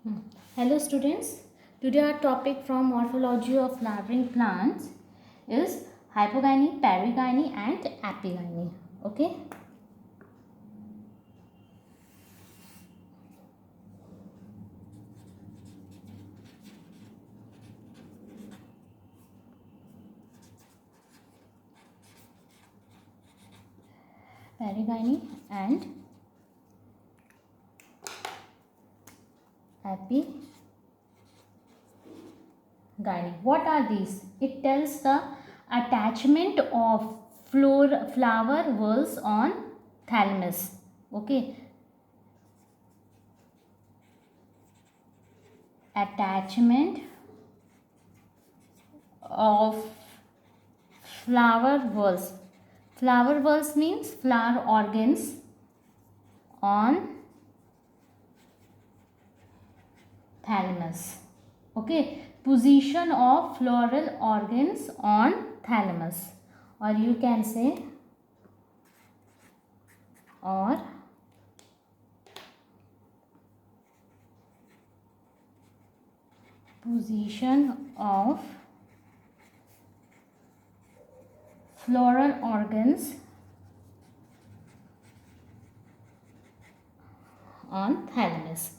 Hmm. Hello students, today our topic from morphology of flowering plants is hypogyny, perigyny and epigyny. Okay. Perigyny and epigyny. What are these? It tells the attachment of flower whorls on thalamus. Okay. Attachment of flower whorls. Flower whorls means flower organs on thalamus. Okay, position of floral organs on thalamus, or you can say or position of floral organs on thalamus.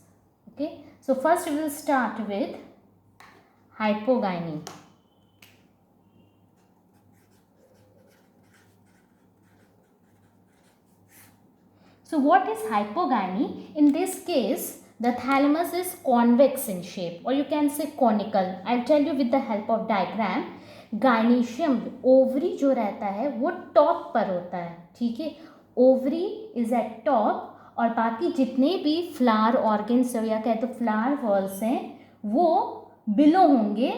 Okay, so first we will start with hypogyny. So what is hypogyny? In this case, the thalamus is convex in shape, or you can say conical. I'll tell you with the help of diagram. Gynoecium, ovary जो रहता है वो top पर होता है, ठीक है. Ovary is eight top और बाकी जितने भी फ्लावर ऑर्गन्स या कहे तो फ्लावर वॉल्स हैं वो बिलो होंगे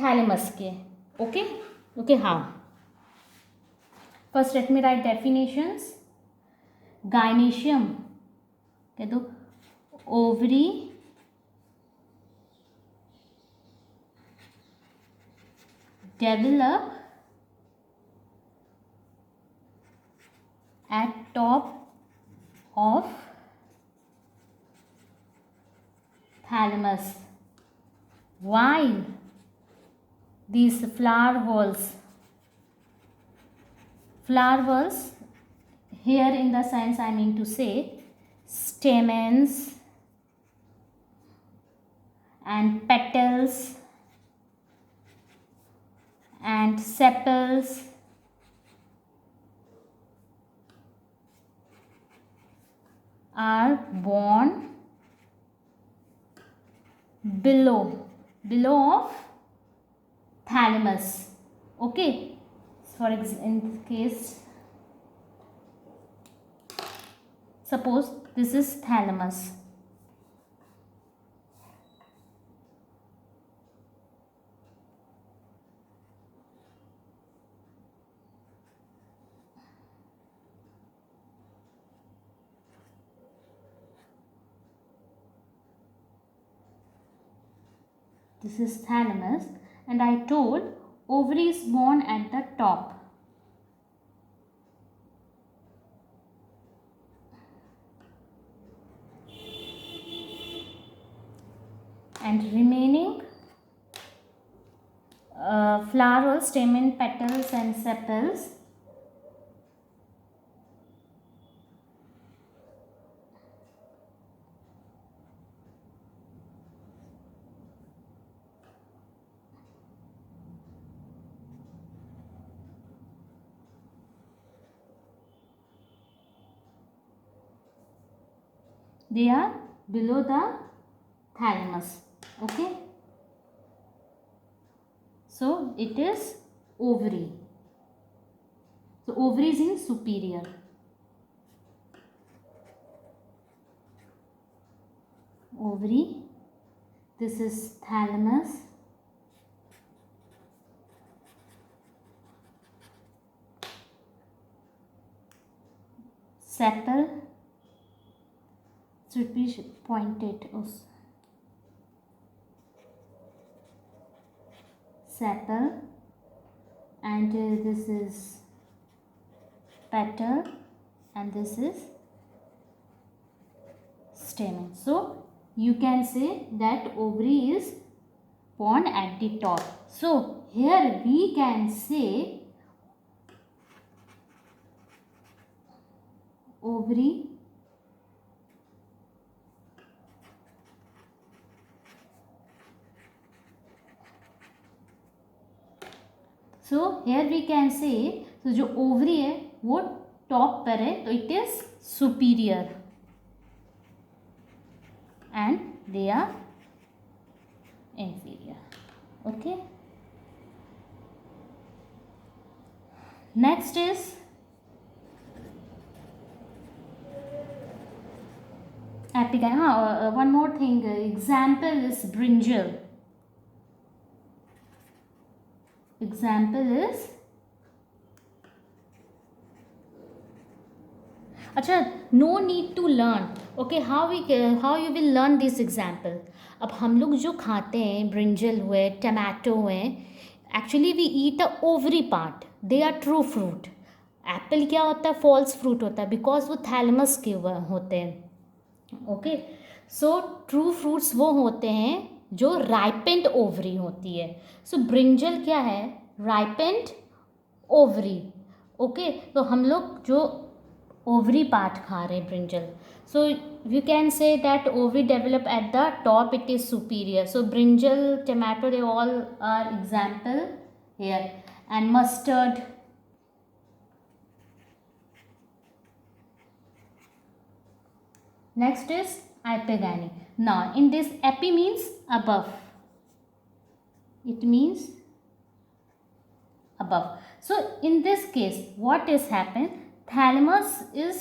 थैलेमस के. ओके ओके हाँ. First let me right definitions. Gynoecium कह दो ovary develop at top of thalamus, while these flower whorls here in the sense I mean to say stamens and petals and sepals are born below of thalamus. Okay, for in case suppose this is thalamus. This is thalamus and I told ovary is born at the top. And remaining flower, stamen, petals and sepals they are below the thalamus. Okay, so it is ovary. So ovary is in superior. Ovary, this is thalamus, sepal should be pointed also. Sepal, and this is petal and this is stamen. So you can say that ovary is born at the top. So here we can say ovary so here we can say तो जो ovary है वो top पर है तो it is superior and they are inferior. Okay, next is epigyne. One more thing, example is brinjal. Example is अच्छा, no need to learn. Okay, how you will learn this example. अब हम लोग जो खाते हैं ब्रिंजल हुए, tomato हुए, actually we eat a ovary part. They are true fruit. Apple क्या होता है? फॉल्स फ्रूट होता है बिकॉज वो थैलमस के होते हैं. ओके, सो ट्रू फ्रूट्स वो होते हैं जो राइपेंड ओवरी होती है. सो ब्रिंजल क्या है? Ripened ovary. ओके, तो हम लोग जो ovary part खा रहे हैं brinjal. So you can say that ovary develop at the top, it is superior. So brinjal, tomato, they all are example here. And mustard. Next is epigyne. Now in this, epi means above. It means above. So in this case what is happened? Thalamus is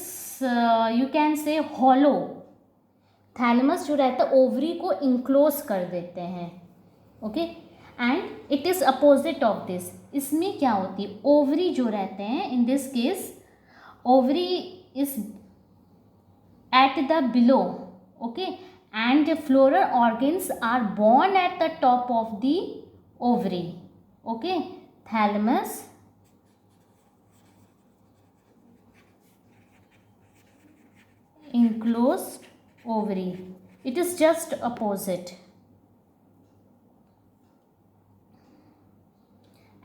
you can say hollow. Thalamus जो रहता है ovary को enclose कर देते हैं. Okay, and it is opposite of this. इसमें क्या होती है? ओवरी जो रहते हैं in this case ovary is at the below. Okay, and floral organs are born at the top of the ovary. Okay, thalamus enclosed ovary. It is just opposite.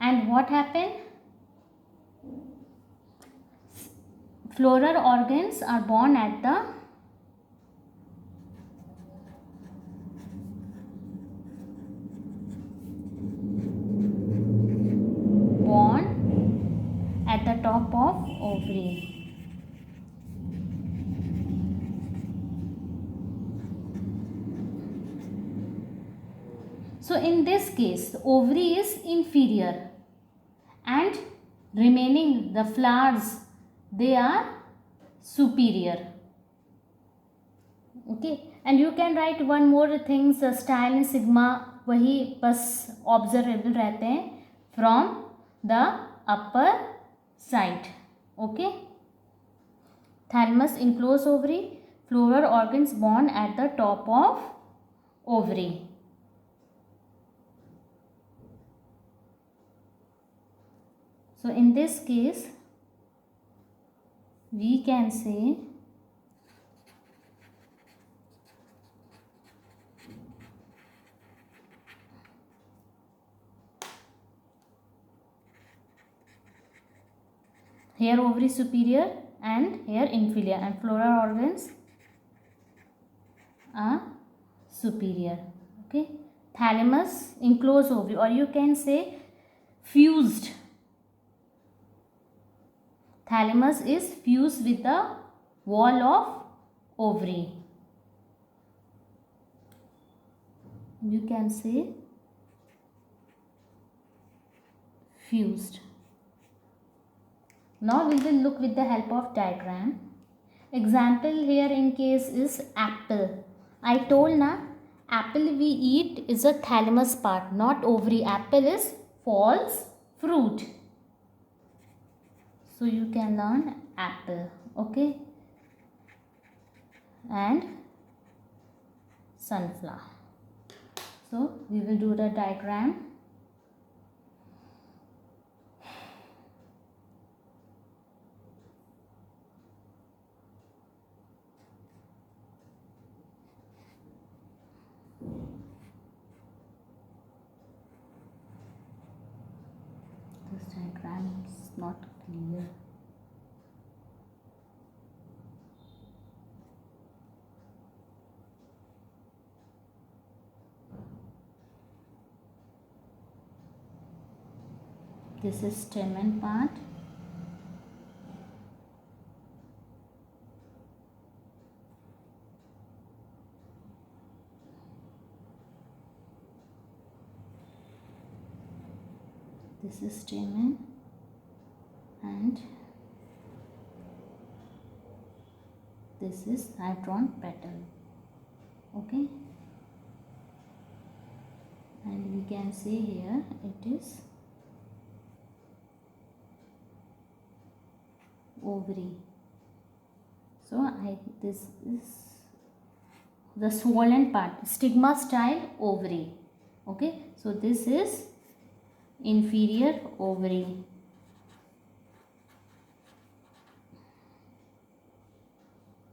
And what happened? Floral organs are born at the top of ovary. So in this case the ovary is inferior and remaining the flowers, they are superior. Okay, and you can write one more things, style sigma वही बस observable रहते हैं from the upper side. Okay, thalamus enclose ovary, floral organs born at the top of ovary. So in this case we can say here ovary superior and here inferior, and floral organs are superior. Okay, thalamus enclose ovary, or you can say fused. Thalamus is fused with the wall of ovary. You can say fused. Now we will look with the help of diagram. Example here in case is apple. I told na, apple we eat is a thalamus part, not ovary. Apple is false fruit. So you can learn apple. Okay, and sunflower. So we will do the diagram. diagram is not clear. This is stamen part. This is stamen and this is I've drawn petal. Okay, and we can see here it is ovary. So this is the swollen part, stigma style ovary. Okay, so this is inferior ovary.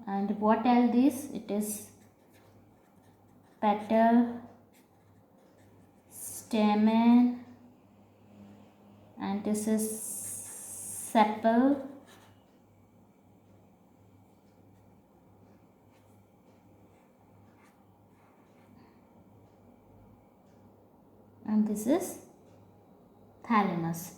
And what else this? It is petal, stamen, and this is sepal, and this is thalamus.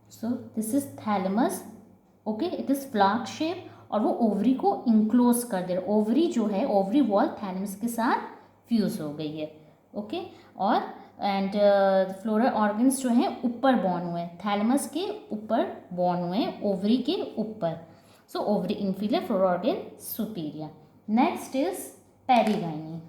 So this is thalamus. Okay, it is flask shape और वो ovary को enclose कर दे रहा. Ovary जो है, ovary wall thalamus के साथ fuse हो गई है. ओके, और एंड फ्लोरल ऑर्गन्स जो हैं ऊपर बॉर्न हुए हैं, थैलमस के ऊपर बॉर्न हुए हैं, ओवरी के ऊपर. So ovary inferior, floral organ superior. Next is पेरीगाइनी.